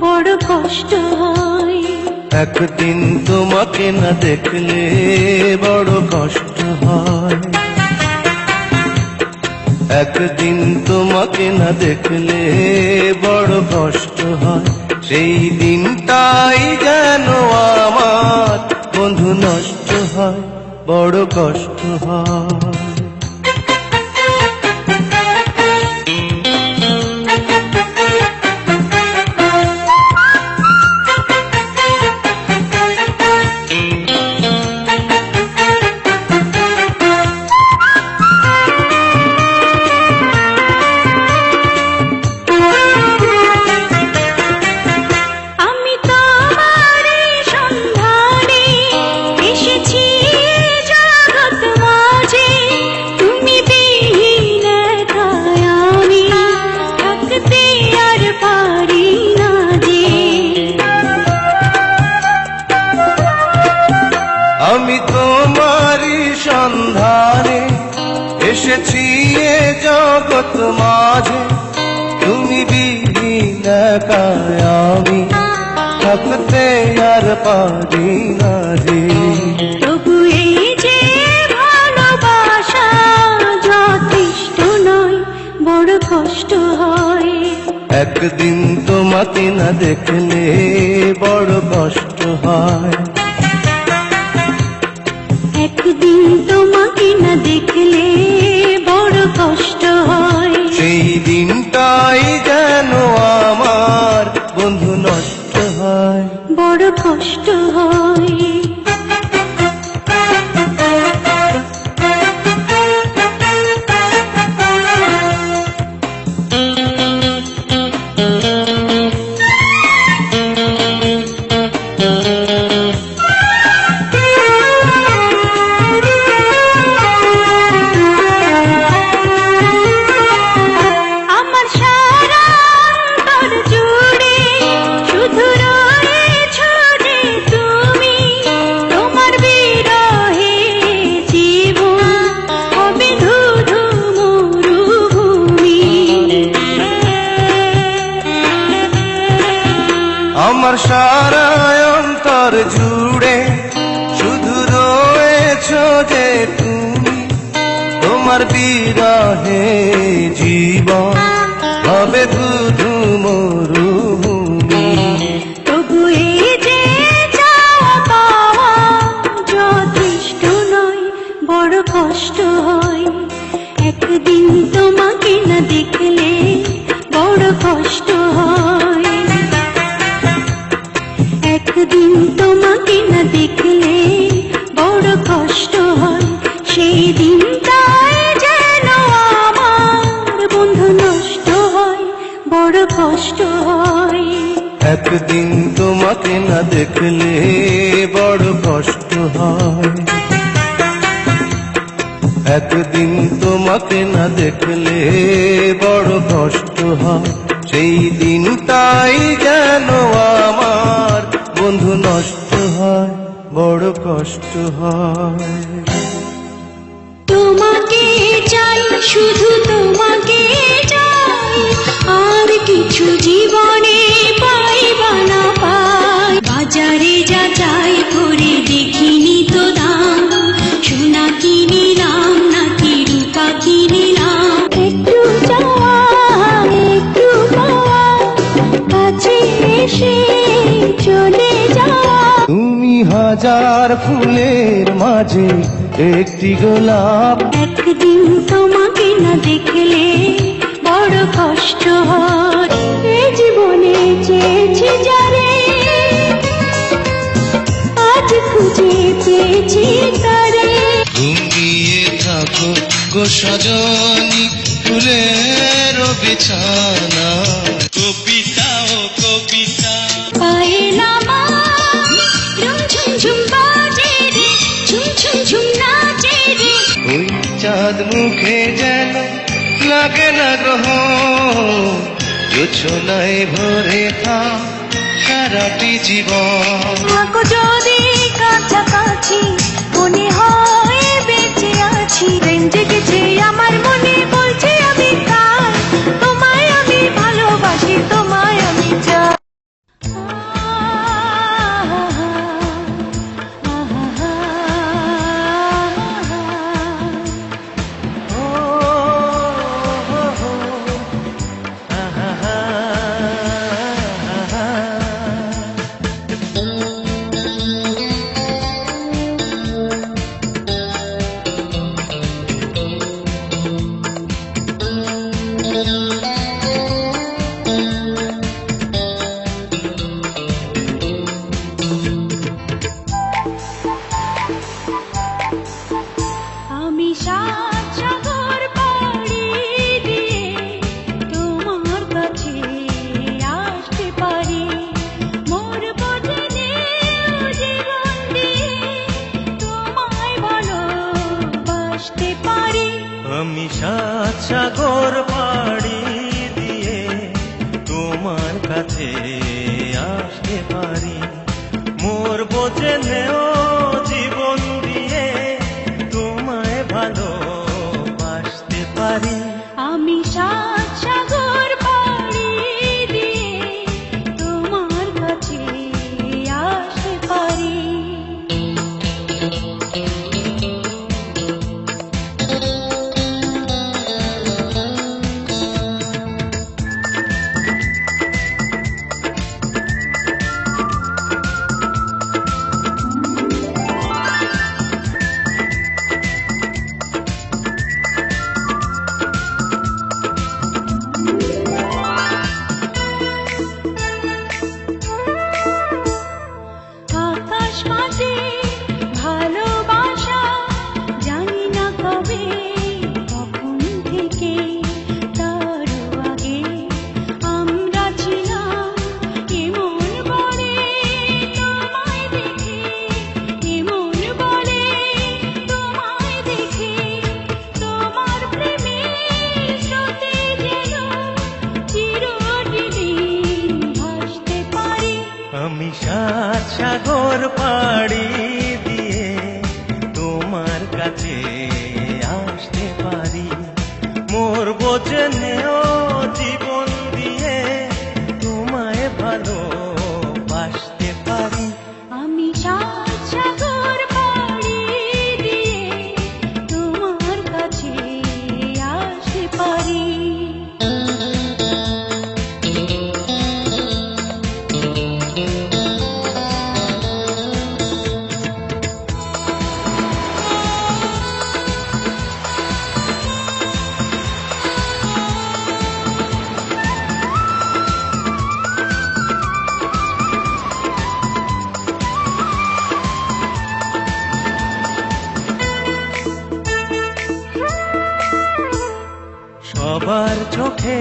বড় কষ্ট হয়। একদিন তোমাকে না দেখলে বড় কষ্ট হয়। একদিন তোমাকে না দেখলে বড় কষ্ট হয়। সেই দিনটাই যেন আমার বন্ধু নষ্ট হয়, বড় কষ্ট হয়। আমি তোমারই সন্ধানে এসেছি এ জগৎ মাঝে, তুমি বিহীন একাই আমি থাকতে আর পারি না যে। তবু এই যে ভালোবাসা যথেষ্ট নয়, বড় কষ্ট হয়। একদিন তোমাকে না দেখলে বড় কষ্ট হয়। একদিন তোমাকে না দেখলে বড় কষ্ট হয়। সেই দিনটাই যেন আমার বন্ধু নষ্ট হয়, বড় কষ্ট হয়। আমার সারা অন্তর জুড়ে শুধু রয়েছ যে তুমি, তোমার বিরহে জীবন হবে শুধু মরুভূমি। তবু এই যে চাওয়া পাওয়া যথেষ্ট নয়, বড় কষ্ট হয়। একদিন তোমাকে না দেখলে বড় কষ্ট হয়। একদিন তোমাকে না দেখলে বড় কষ্ট হয়। সেই দিনটাই যেন আমার বন্ধু নষ্ট হয়, বড় কষ্ট হয়। একদিন তোমাকে না দেখলে বড় কষ্ট হয়। একদিন তোমাকে না দেখলে বড় কষ্ট হয়। সেই দিনটাই যেন আমার বন্ধু নষ্ট হয়, বড় কষ্ট হয়। তোমাকে চাই, শুধু তোমাকে চাই, আর কিছু জীবনে পাইবা না পাই। বাজারে যা চাই করে দেখিনি তো দাম, সোনা কিনিলাম নাকি রূপা কিনিলাম। একটু চাওয়া একটু পাওয়া, কাছে এসে চলে যাওয়া। তুমি হাজার ফুলের মাঝে একটি গোলাপ। একদিন তোমাকে না দেখলে বড় কষ্ট হয়। এই জীবনে চেয়েছি যারে, আজ খুঁজে পেয়েছি তারে। ঘুমিয়ে থাকো গো সজনী ফুলের বিছানা। কবিতা ও কবিতা পায়ে নামা ঝুম ঝুম ঝুম বাজে রে, ঝুম ঝুম ঝুম নাচে রে। ওই চাঁদ মুখে যেন লাগে না গ্রহ, জোছনায় ভরে থাক সারাটি জীবন। থাকো যদি কাছাকাছি, মনে হয় বেঁচে আছি। প্রেম জেগেছে আমার মনে, বলছে আমি কার, তোমায় আমি ভালোবাসি, তোমায় আমি চাই। সাগর পাড়ি দিয়ে তোমার কাছে আসতে পারি, মোর বোঝে নেও জীবন দিয়ে তোমায় ভালোবাসতে পারি। আমি সাত সাগর পাড়ি দিয়ে তোমার কাছে আসতে পারি। আকাশ মাঝে ভালোবাসা জানি না কবে কখন থেকে, তার আগে আমরা ছিলাম এমন বলে তোমায় দেখে, এমন বলে তোমায় দেখে, তোমার প্রেমের স্রোতে যেন চিরদিন ভাসতে পারি। আমি সাত সাগর পাড়ি দিয়ে তোমার কাছে আসতে পারি, মোর বোঝে নেও জীবন দিয়ে তোমায় ভালোবাসতে পারি। আমি সাত সাগর পাড়ি দিয়ে তোমার কাছে আসতে পারি। সবার চোখে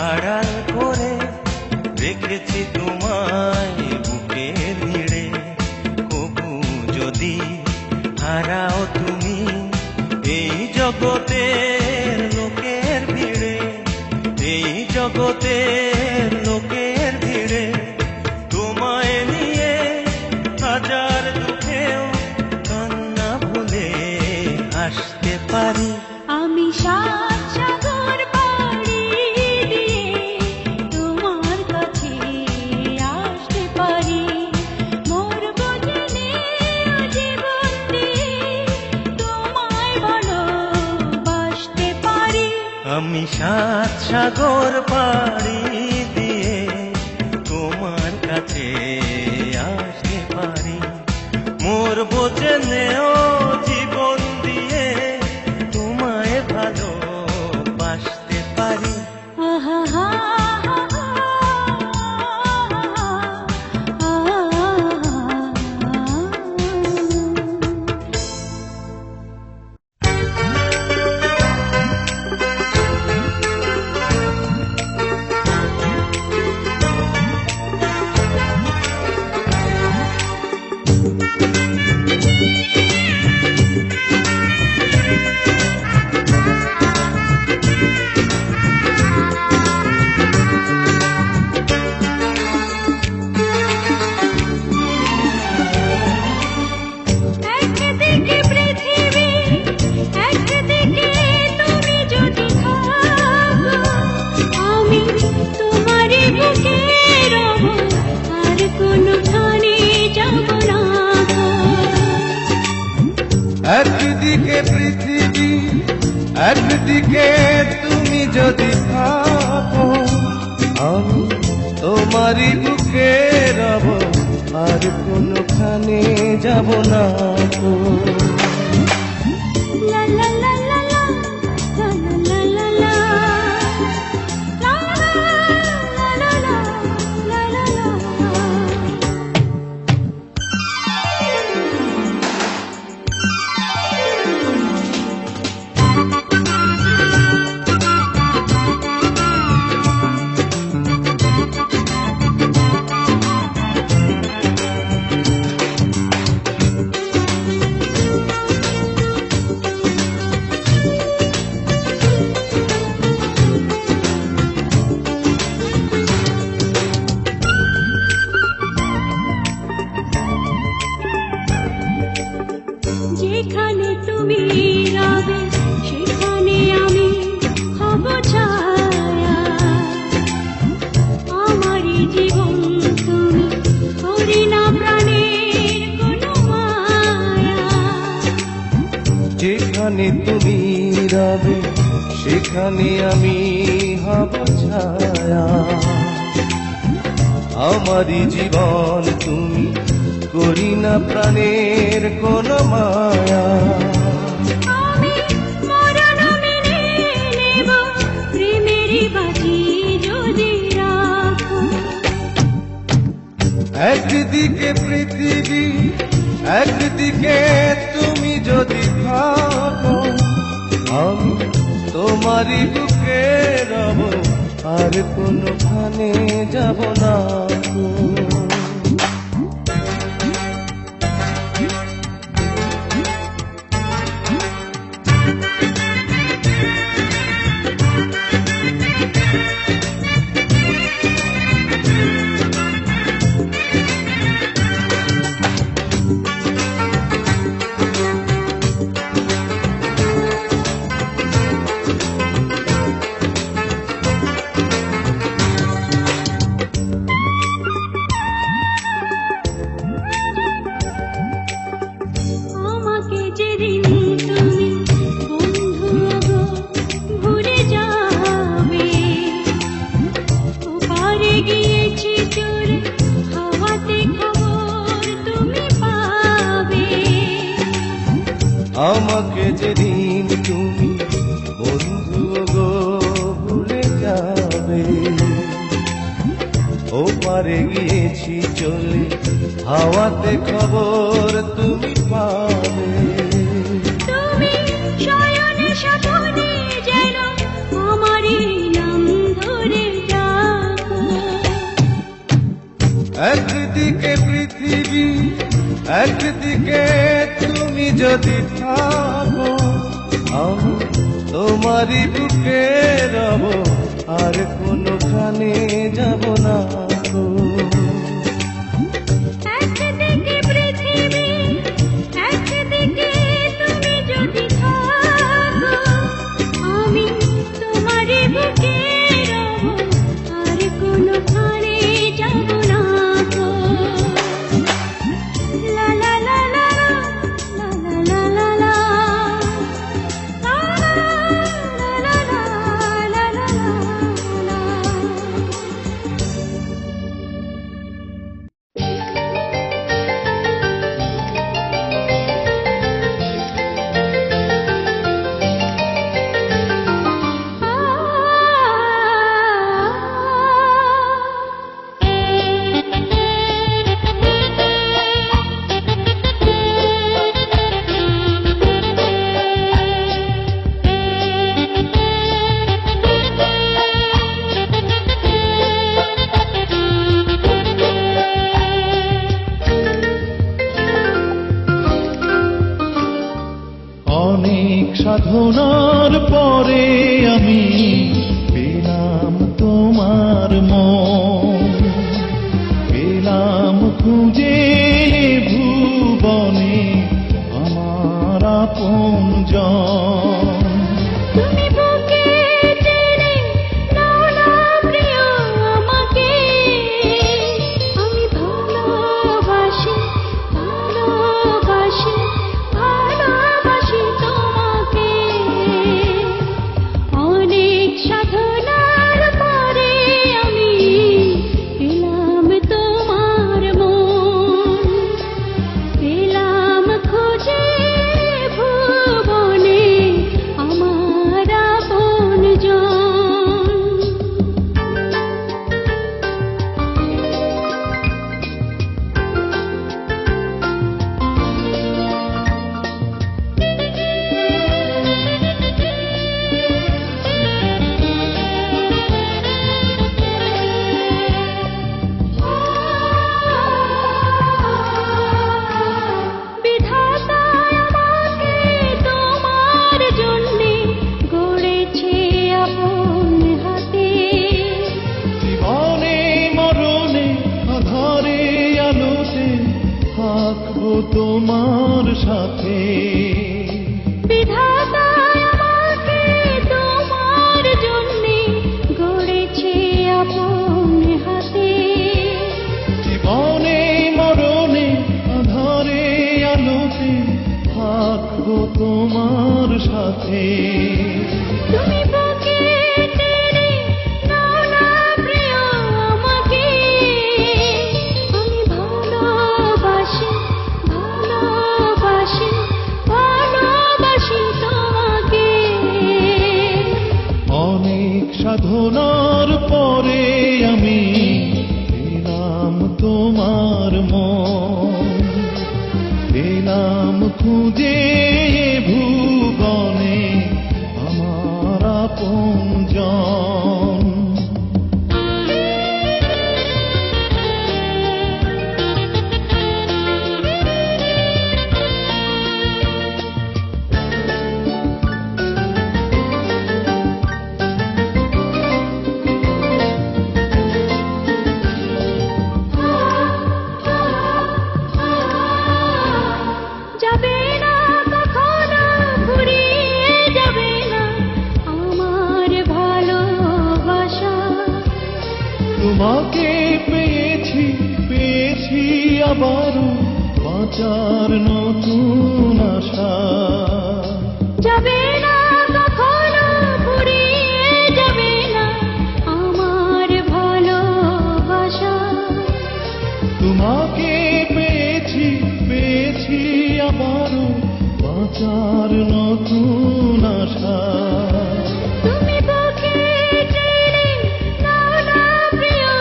আড়াল করে রেখেছি তোমায় বুকের ভিড়ে, কবু যদি হারাও তুমি এই জগতের লোকের ভিড়ে, এই জগতের লোকের ভিড়ে, তোমায় নিয়ে হাজার দুঃখেও কান্না ভুলে আসতে পারি। আমি সাত সাগর পাড়ি দিয়ে তোমার কাছে আসতে পারি, মোর বোঝে নেও জীবন দিয়ে তোমায় ভালোবাসতে পারি। আমি সাত সাগর পাড়ি দিয়ে তোমার কাছে আসতে পারি, মোর বোঝে নেও জীবন দিয়ে তোমায় ভালোবাসতে পারি। আহা হা হা হা একদিকে পৃথিবী একদিকে তুমি যদি থাকো, আমি তোমারই বুকে রব, আর কোনোখানে যাব না গো। একদিকে পৃথিবী একদিকে তুমি যদি থাকো, আমি তোমারই বুকে রব, আর কোনোখানে যাব না গো। লা লা লা লা লা লা লা লা লা লা লা লা লা লা লা। জীবন তুমি, করি না প্রাণের কোনো মায়া। যেখানে তুমি রবে সেখানে আমি হব ছায়া। আমারই জীবন তুমি, করি না প্রাণের কোনো মায়া। আমি মরণ মেনে নেব, প্রেমেরই বাজি যদি রাখো। একদিকে পৃথিবী, একদিকে তুমি যদি থাকো, আমি তোমারই বুকে রব, আর কোনোখানে যাব না গো। আমাকে যেদিন তুমি বন্ধু গো ভুলে যাবে, ওপারে গিয়েছি চলে, হাওয়াতে খবর তুমি পাবে। আমাকে যেদিন তুমি বন্ধু গো ভুলে যাবে, ওপারে গিয়েছি চলে, হাওয়াতে খবর তুমি পাবে। তুমি শয়নে স্বপনে যেন আমারই নাম ধরে ডাকো। একদিকে পৃথিবী, একদিকে তুমি যদি থাকো, আমি তোমারই বুকে রব, আর কোনোখানে যাব না গো। একদিকে পৃথিবী, একদিকে তুমি যদি থাকো, আমি তোমারই বুকে রব, আর কোনোখানে যাব না গো। লা লা লা লা লা লা লা লা লা লা লা লা লা। অনেক সাধনার পরে আমি পেলাম তোমার মন, পেলাম খুঁজে ভুবনে আমার আপনজন। তুমি বুকে টেনে নাও না প্রিয় আমাকে, আমি ভালোবাসি ভালোবাসি ভালোবাসি তোমাকে। অনেক সাধনার পরে আমি পেলাম তোমার মন, পেলাম খুঁজে ভুবনে আমার আপনজন। বিধাতা আমাকে তোমার জন্যে গড়েছে আপন হাতে। জীবনে মরণে আধারে আলোতে থাকবো তোমার সাথে। বিধাতা আমাকে তোমার জন্যে গড়েছে আপন হাতে। সাথে। তুমি বুকে টেনে নাও না প্রিয় আমাকে, আমি ভালোবাসি ভালোবাসি ভালোবাসি তোমাকে। অনেক সাধনার পরে আমি পেলাম তোমার মন, পেলাম খুঁজে ভুবনে আমার আপনজন। যাবে না কখনো ফুরিয়ে যাবে না আমার ভালোবাসা। তোমাকে পেয়েছি পেয়েছি আবারও বাঁচার নতুন আশা। যাবে না কখনো ফুরিয়ে যাবে না আমার ভালোবাসা। তোমাকে পেয়েছি পেয়েছি আবারও বাঁচার নতুন আশা। তুমি বুকে টেনে নাও না প্রিয়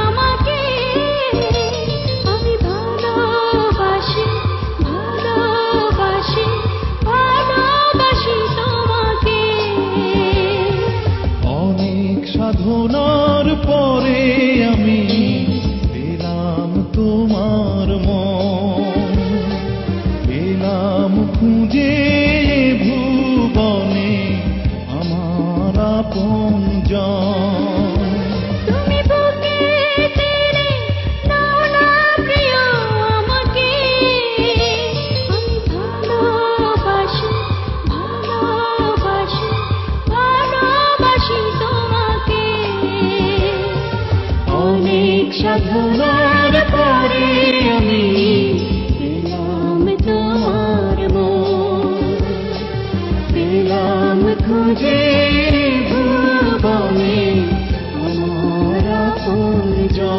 আমাকে, আমি ভালোবাসি ভালোবাসি ভালোবাসি তোমাকে। অনেক সাধনার পরে আমি পেলাম তোমার মন, পেলাম খুঁজে ভুবনে আমার আপনজন। তুমি বুকে টেনে নাও না প্রিয় আমাকে, আমি ভালোবাসি ভালোবাসি ভালোবাসি তোমাকে। অনেক সাধনার পরে আমি পেলাম তোমার মন, পেলাম খুঁজে ভুবনে আমার আপনজন।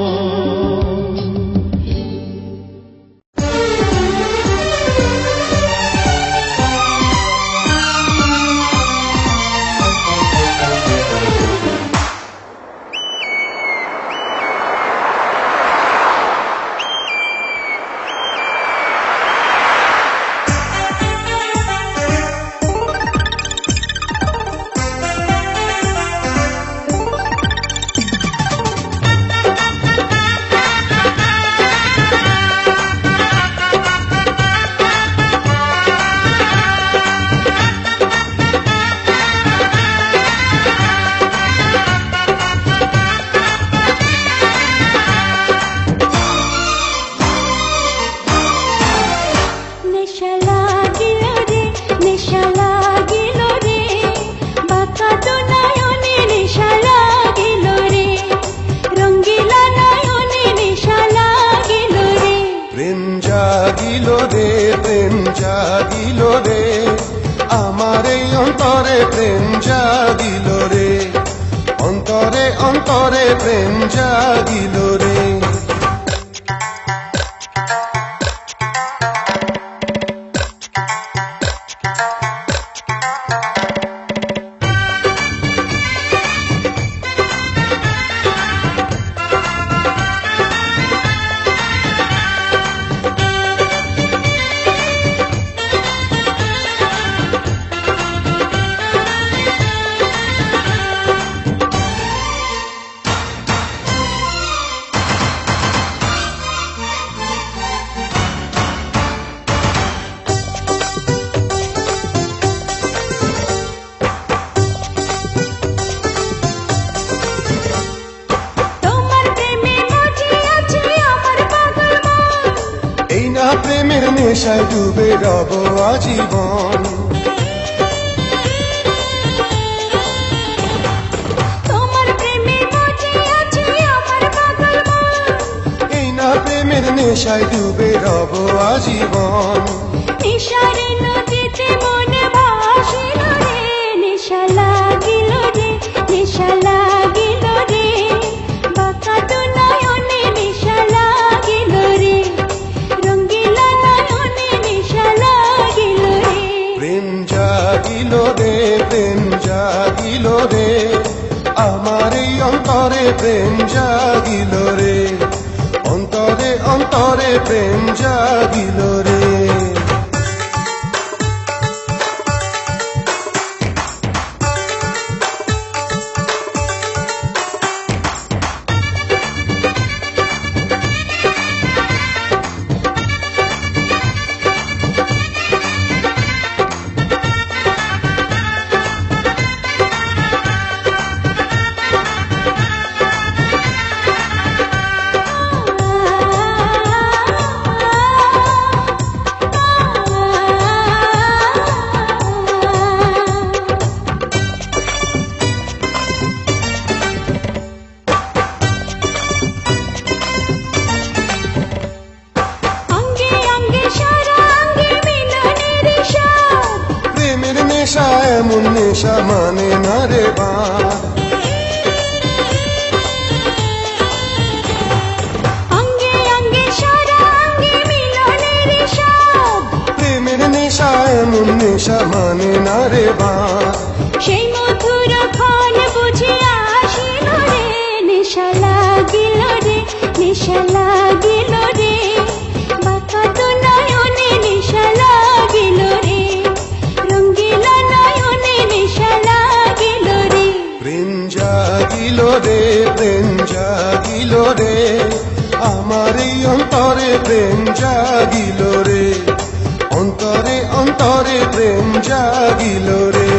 নেশা লাগিল রে নেশা লাগিল রে, বাঁকা তো নয়নে নেশা লাগিল রে, রঙ্গিলা নয়নে নেশা লাগিল রে। প্রেম জাগিল রে প্রেম জাগিল রে, আমার এই অন্তরে প্রেম জাগিল রে, অন্তরে অন্তরে প্রেম জাগিল রে। প্রেমের নেশায় ডুবে রব আজীবন। তোমার প্রেমে মজে আছে আমার পাগল মন, এই না প্রেমের নেশায় ডুবে রব আজীবন। নেশার নদীতে মন ভাসে না অন্তরে প্রেম জাগিল রে, অন্তরে অন্তরে প্রেম জাগিল রে। নেশা এমন নেশা মানে না রে বাপ, অঙ্গে অঙ্গে সারা অঙ্গে মিলনের স্বাদ, প্রেমের নেশা এমন নেশা মানে না রে বাপ। সেই মধুর ক্ষণ বুঝে আসিল রে, নেশা লাগিল রে, নেশা লাগিল রে, বাঁকা তো নয়নে নেশা লাগিল রে, রঙ্গিল নয়নে নেশা লাগিল রে। প্রেম জাগিল রে, প্রেম জাগিল রে, আমার এই অন্তরে প্রেম জাগিল রে, অন্তরে অন্তরে প্রেম জাগিল রে।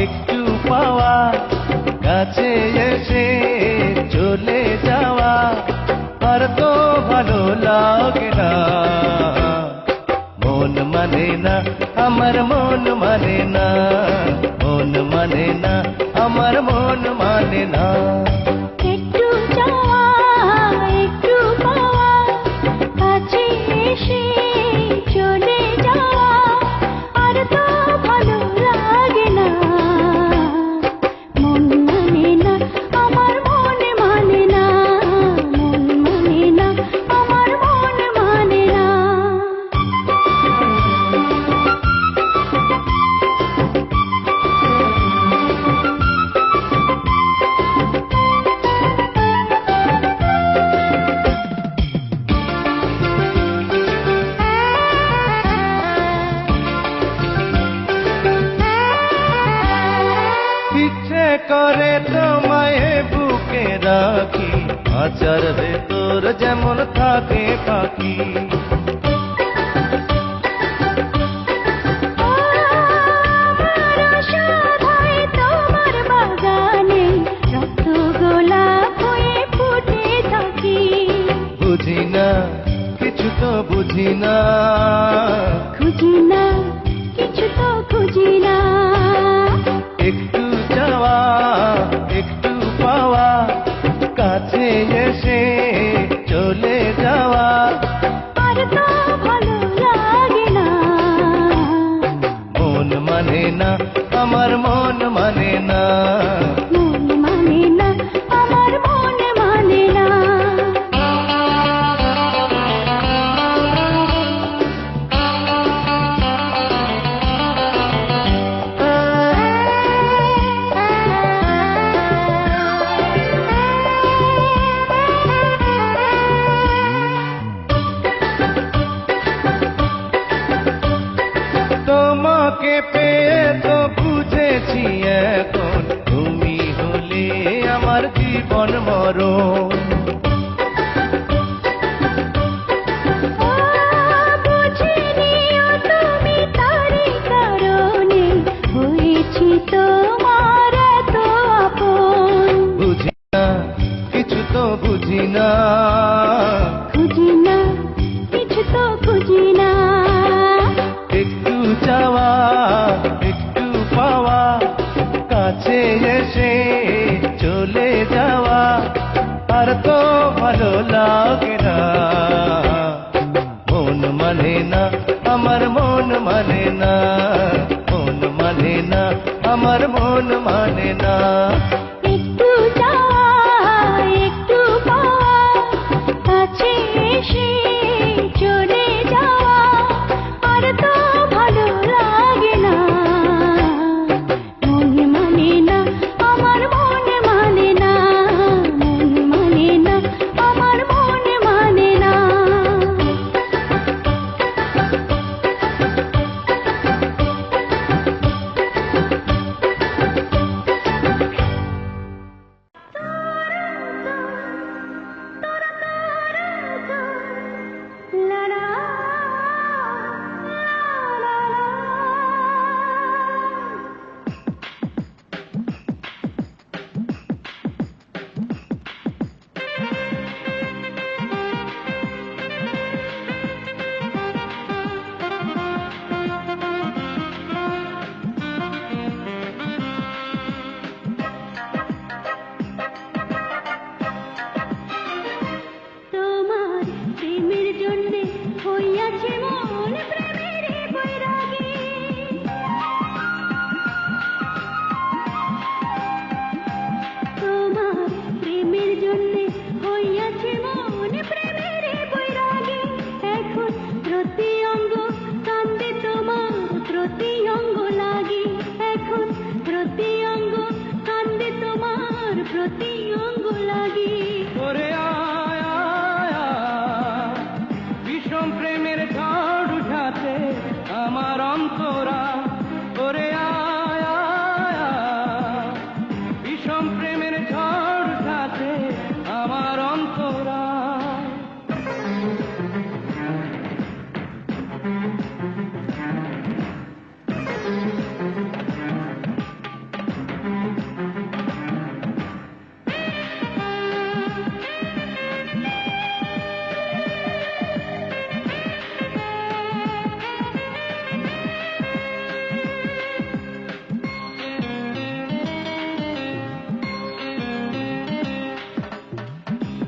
একটু পাওয়া, কাছে এসে চলে যাওয়া, আর তো ভালো লাগে না, মন মানে না আমার মন মানে না, মন মানে না আমার মন মানে না। একটু যাওয়া একটু পাওয়া, কাছে এসে চলে যাওয়া, আর তো ভালো লাগে না, মন মানে না আমার মন মানে না, মন মানে না আমার মন মানে না। ইচ্ছে করে তোমায় বুকে রাখি, আচার ভেতর যেমন থাকে পাখি, তোমার বাগানে রক্ত গোলাপ হয়ে ফুটে থাকি, বুঝি না কিছু তো বুঝি না, খুঁজি না কিছু তো খুঁজি না। একটু যাওয়া একটু পাওয়া, কাছে এসে চলে যাওয়া, আর তো ভালো লাগে না, মন মানে না আমার মন মানে না, মন মানে না আমার মন মানে না। তোমাকে পেয়ে তো বুঝেছি এখন, তুমি হলে আমার জীবন মরণ, বুঝিনিও তুমি তারই কারণে হয়েছি তোমার না, খুঁজি না, কিছু তো খুঁজি না। একটু চাওয়া একটু পাওয়া, কাছে এসে চলে যাওয়া, আর তো ভালো লাগে না। মন মানে না, আমার মন মানে না, মন মানে না, আমার মন মানে না। একটু যাওয়া একটু পাওয়া, কাছে এসে চলে যাওয়া, আর তো ভালো লাগে না। মন মানে না, আমার মন মানে না, মন মানে না, আমার মন মানে না। তোমার প্রেমের জন্যে হইয়াছে মন প্রেমের বৈরাগী। তোমার প্রেমের জন্যে হইয়াছে মন প্রেমের বৈরাগী। এখন প্রতি অঙ্গ কান্দে তোমার প্রতি অঙ্গ লাগি। এখন প্রতি অঙ্গ কান্দে তোমার প্রতি অঙ্গ লাগি। ওরে আয় আয় আয়, বিষম প্রেমের ঝড় উঠাতে আমার অন্তরা। ওরে আয় আয় আয়, বিষম প্রেমের ঝড় উঠাতে আমার অন্তরা।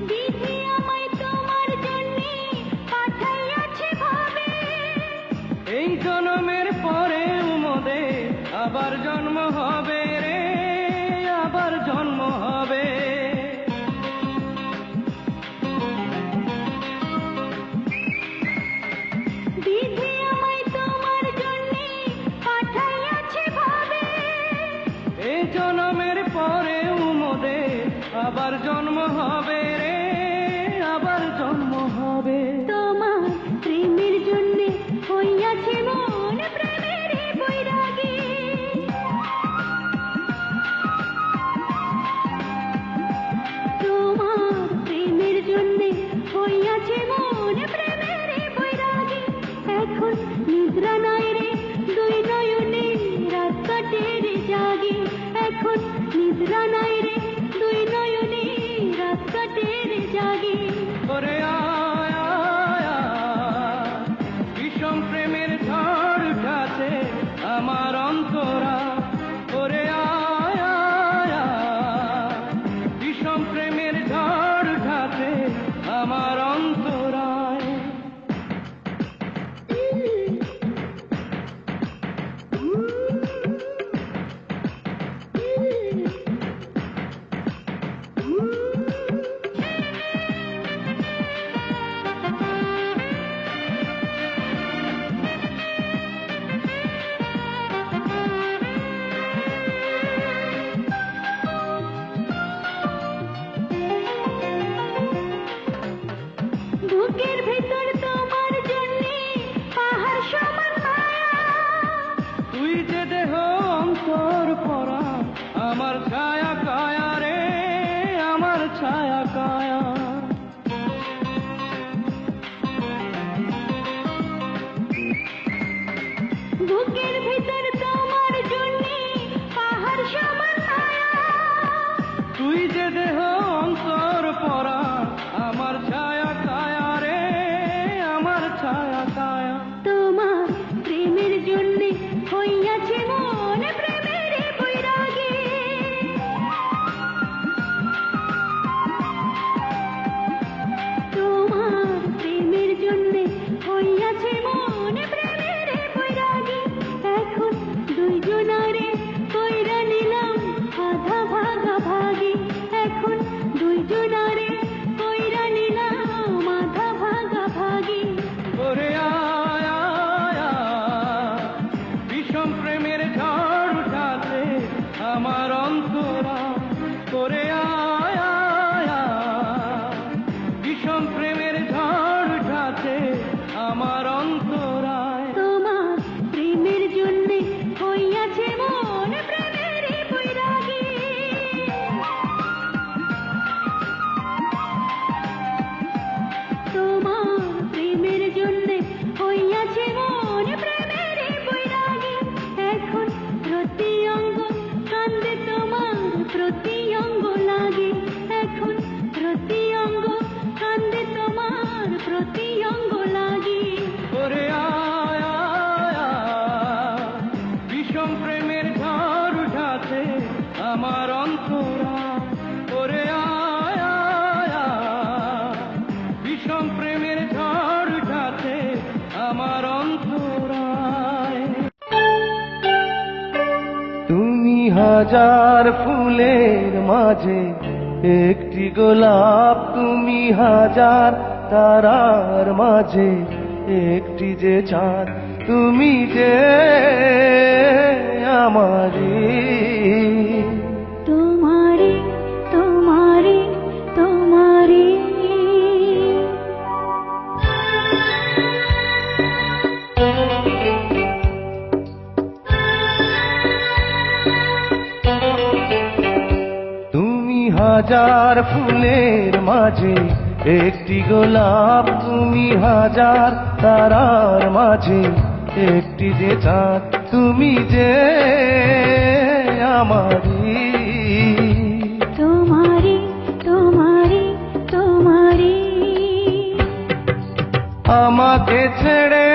বিধি আমায় তোমার জন্যে পাঠাইয়াছে ভাবে। এই জন্মের পরে উমদে আবার জন্ম হবে রে, আবার জন্ম হবে। বিধি আমায় তোমার জন্যে পাঠাইয়াছে ভাবে। এই জন্মের পরে উমদে আবার জন্ম হবে রে, আবার জন্ম হবে। তোমার প্রেমের জন্যে হইয়াছে মন প্রেমের বৈরাগী। তোমার প্রেমের জন্যে হইয়াছে মন প্রেমের বৈরাগী। এখন নিদ্রা নাই রে দুই নয়নে, রাত কাটে রে জাগি। এখন নিদ্রা নাই রে দুই নয়নে, রাত কাটে রে জাগি। ওরে আয় আয় আয়, বিষম প্রেমের ঝড় উঠাতে আমার অন্তরা। ওরে আয় আয় আয়, বিষম প্রেমের ঝড় উঠাতে আমার অন্তরায়। বুকের ভেতর তোমার জন্যে পাহাড় সমান মায়া। তুই যে দেহ অন্তর পরা, আমার ছায়া কায়া রে, আমার ছায়া কায়া। বুকের ভেতর তোমার জন্যে পাহাড় সমান মায়া। তুই যে দেহ অন্তর পরা, হাজার ফুলের মাঝে একটি গোলাপ, তুমি হাজার তারার মাঝে একটি যে চাঁদ, তুমি যে আমারি। তোমারি তোমারি তোমারি তুমি হাজার ফুলের মাঝে একটি গোলাপ, তুমি হাজার তারার মাঝে একটি যে চাঁদ, তুমি যে আমারি। তোমারি তোমারি তোমারি আমাকে ছেড়ে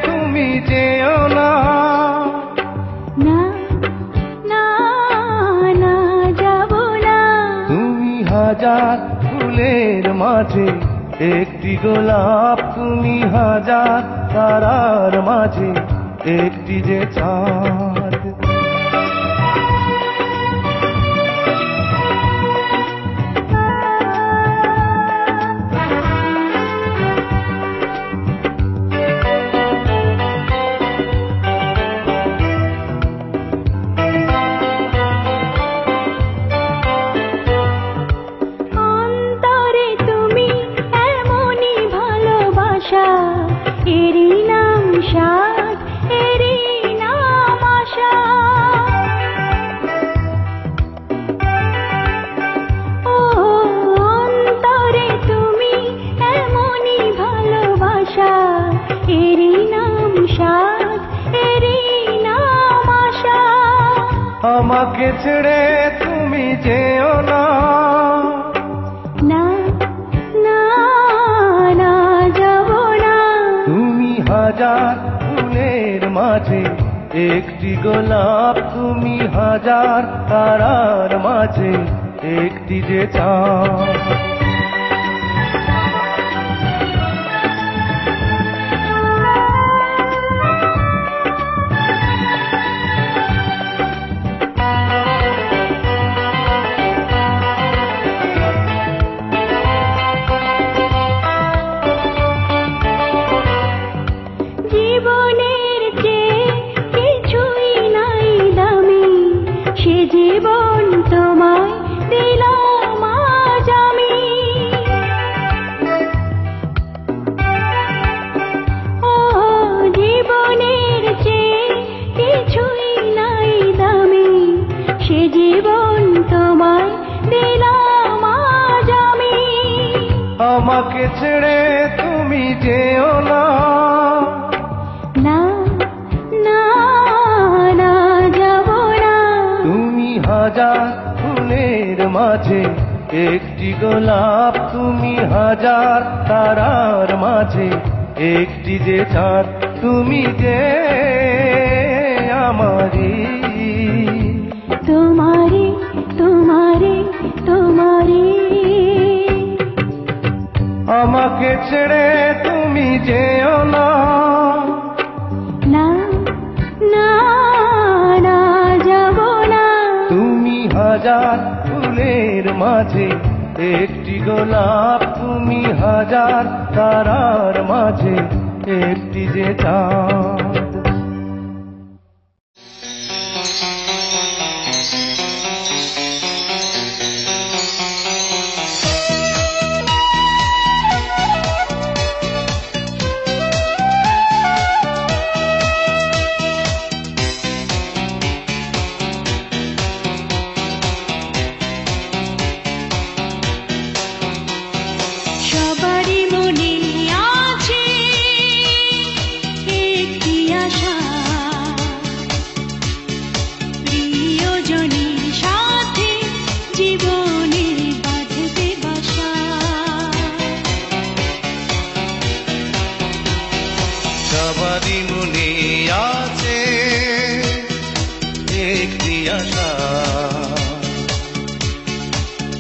তুমি যেও না, না না না যাব না। তুমি হাজার ফুলের মাঝে একটি গোলাপ, তুমি হাজার তারার মাঝে একটি যে চাঁদ। অন্তরে তুমি এমনই ভালোবাসা, এরই নাম সাধ, এরই নাম আশা। ও অন্তরে তুমি এমনই ভালোবাসা, এরই নাম সাধ, এরই নাম আশা। আমাকে ছেড়ে তুমি যেও না, না না না যাব না। তুমি হাজার ফুলের মাঝে একটি গোলাপ, তুমি হাজার তারার মাঝে একটি যে চাঁদ। জীবনের চেয়ে কিছুই নাই দামি, সে জীবন তোমায় দিলাম আজ আমি। ও জীবনের চেয়ে কিছুই নাই দামি, সে জীবন তোমায় দিলাম আজ আমি। আমাকে ছেড়ে তুমি যেও না, না না না যাব না। তুমি হাজার ফুলের মাঝে একটি গোলাপ, তুমি হাজার তারার মাঝে একটি যে চাঁদ, তুমি যে আমারি। তোমারি তোমারি তোমারি আমাকে ছেড়ে তুমি যেও না, না না না যাব না। তুমি হাজার ফুলের মাঝে একটি গোলাপ, তুমি হাজার তারার মাঝে একটি যে চাঁদ। সবারই মনে আছে একটি আশা, প্রিয়জনের সাথে জীবনে বাঁধবে বাসা। সবারই মনে আছে একটি আশা,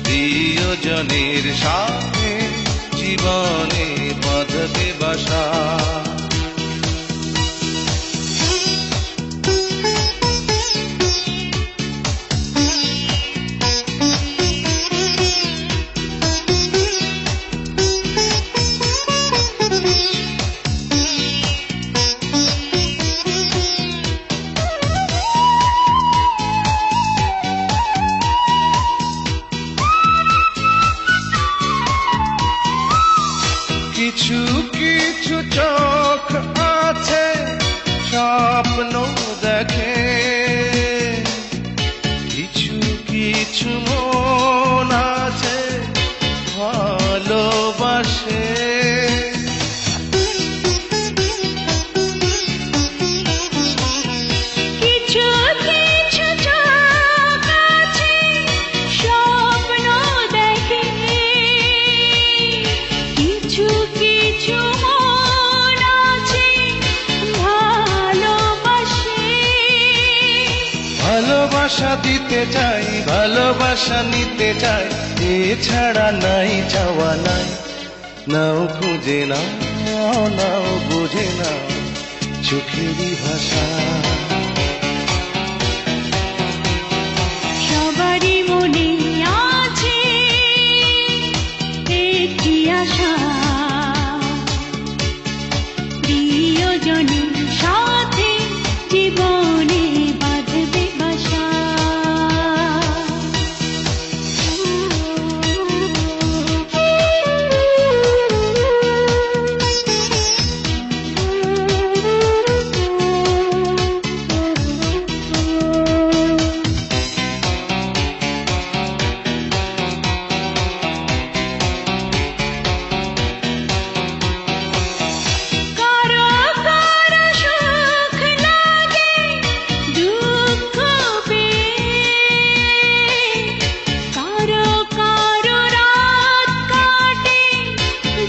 প্রিয়জনের সাথে জীবনে বাঁধবে বাসা। কিছু কিছু চোখ আছে স্বপ্ন দেখে, কিছু কিছু মন আছে ভালোবাসে। কিছু কিছু চোখ আছে স্বপ্ন দেখে, কিছু কিছু মন আছে ভালোবাসে। ভালোবাসা দিতে চাই, ভালোবাসা নিতে চাই, এছাড়া নাই চাওয়া নাই। নাও খুঁজে নাও, নাও বুঝে নাও চোখেরই ভাষা। সবারই মনে আছে একটি আশা, প্রিয়জনের সাথে জীবনে বাঁধবে বাসা। কারো কারো সুখ লাগে দুঃখ পেয়ে, কারো কারো রাত কাটে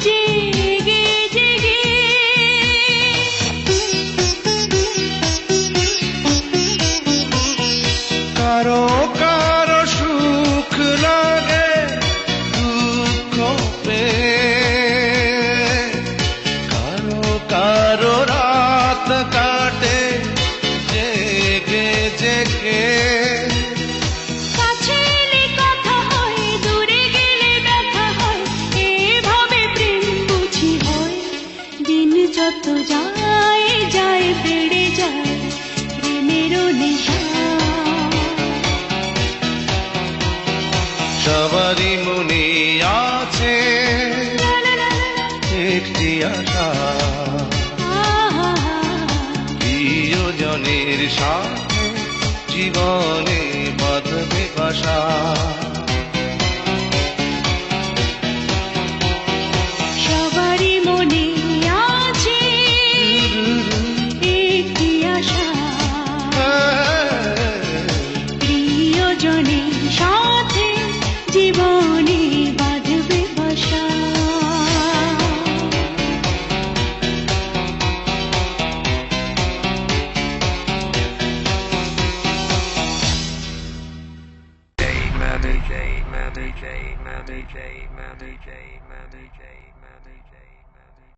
জেগে জেগে। কারো কারো সুখ লাগে দুঃখ পেয়ে, কারো কারো রাত কাটে জেগে জেগে। কাছে এলে কথা হয়, দূরে গেলে ব্যথা হয়, এভাবে প্রেম বুঝি হয়। দিন যত যায় যায় বেড়ে যায় প্রেমেরও নেশা। সবারই মনে আছে লা লা লা লা, একটি আশা, আহা, প্রিয়জনের সাথে জীবনে বাঁধবে বাসা। সবারই মনে আছে একটি আশা, প্রিয়জনের সাথে জীবনে বাঁধবে বাসা। Mother J, Mother J, Mother J, Mother J, Mother J, Mother J.